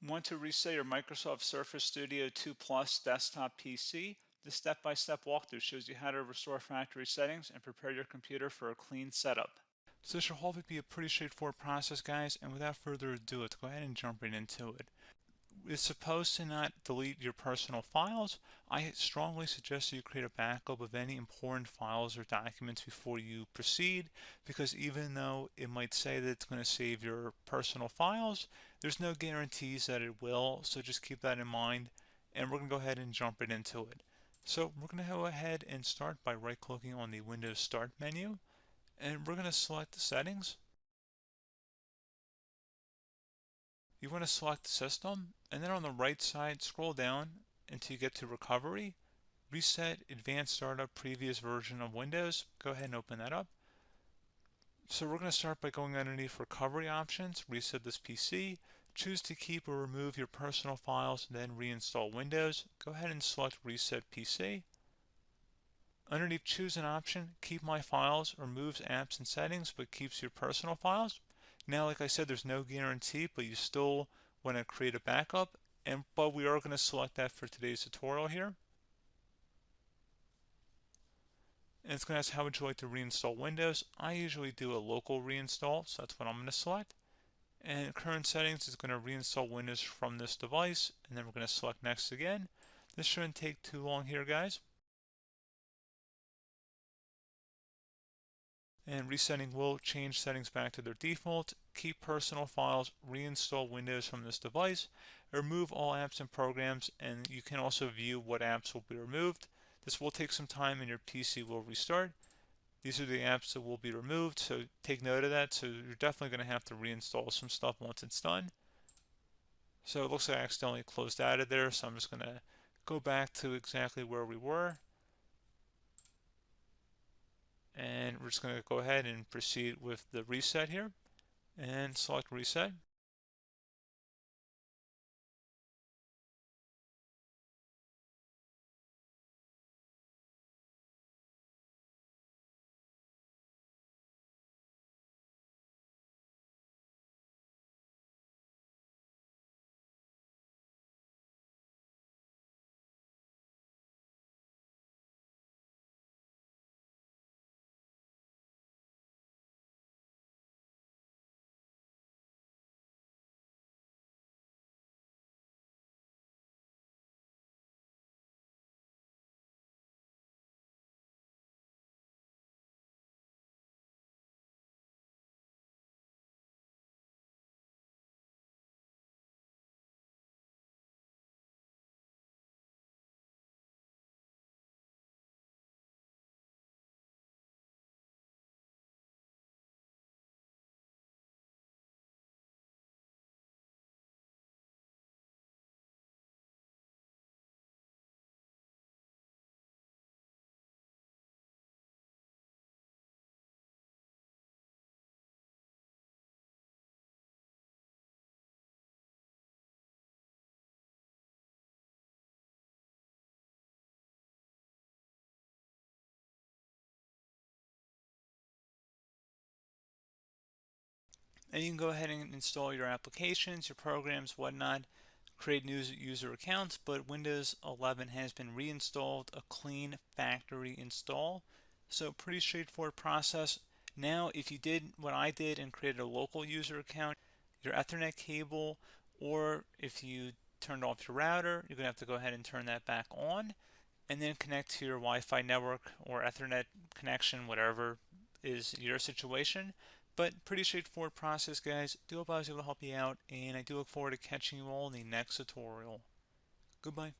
Want to reset your Microsoft Surface Studio 2 Plus desktop PC? This step-by-step walkthrough shows you how to restore factory settings and prepare your computer for a clean setup. So this should hopefully be a pretty straightforward process, guys, and without further ado, let's go ahead and jump right into it. It's supposed to not delete your personal files. I strongly suggest that you create a backup of any important files or documents before you proceed, because even though it might say that it's going to save your personal files, there's no guarantees that it will, so just keep that in mind, and we're going to go ahead and jump right into it. So we're going to go ahead and start by right-clicking on the Windows Start menu, and we're going to select the settings. You want to select System, and then on the right side, scroll down until you get to Recovery. Reset Advanced Startup Previous Version of Windows. Go ahead and open that up. So we're going to start by going underneath Recovery Options, reset this PC, choose to keep or remove your personal files, then reinstall Windows. Go ahead and select Reset PC. Underneath Choose an option, Keep My Files removes apps and settings but keeps your personal files. Now, like I said, there's no guarantee, but you still want to create a backup, but we are going to select that for today's tutorial here. And it's going to ask how would you like to reinstall Windows. I usually do a local reinstall, so that's what I'm going to select. And current settings is going to reinstall Windows from this device, and then we're going to select next again. This shouldn't take too long here, guys. And resetting will change settings back to their default, keep personal files, reinstall Windows from this device, remove all apps and programs, and you can also view what apps will be removed. This will take some time and your PC will restart. These are the apps that will be removed, so take note of that. So you're definitely going to have to reinstall some stuff once it's done. So it looks like I accidentally closed out of there, so I'm just going to go back to exactly where we were. And we're just going to go ahead and proceed with the reset here and select reset. And you can go ahead and install your applications, your programs, whatnot, create new user accounts, but Windows 11 has been reinstalled, a clean factory install. So pretty straightforward process. Now, if you did what I did and created a local user account, your Ethernet cable, or if you turned off your router, you're going to have to go ahead and turn that back on, and then connect to your Wi-Fi network or Ethernet connection, whatever is your situation. But pretty straightforward process, guys. Do hope I was able to help you out, and I do look forward to catching you all in the next tutorial. Goodbye.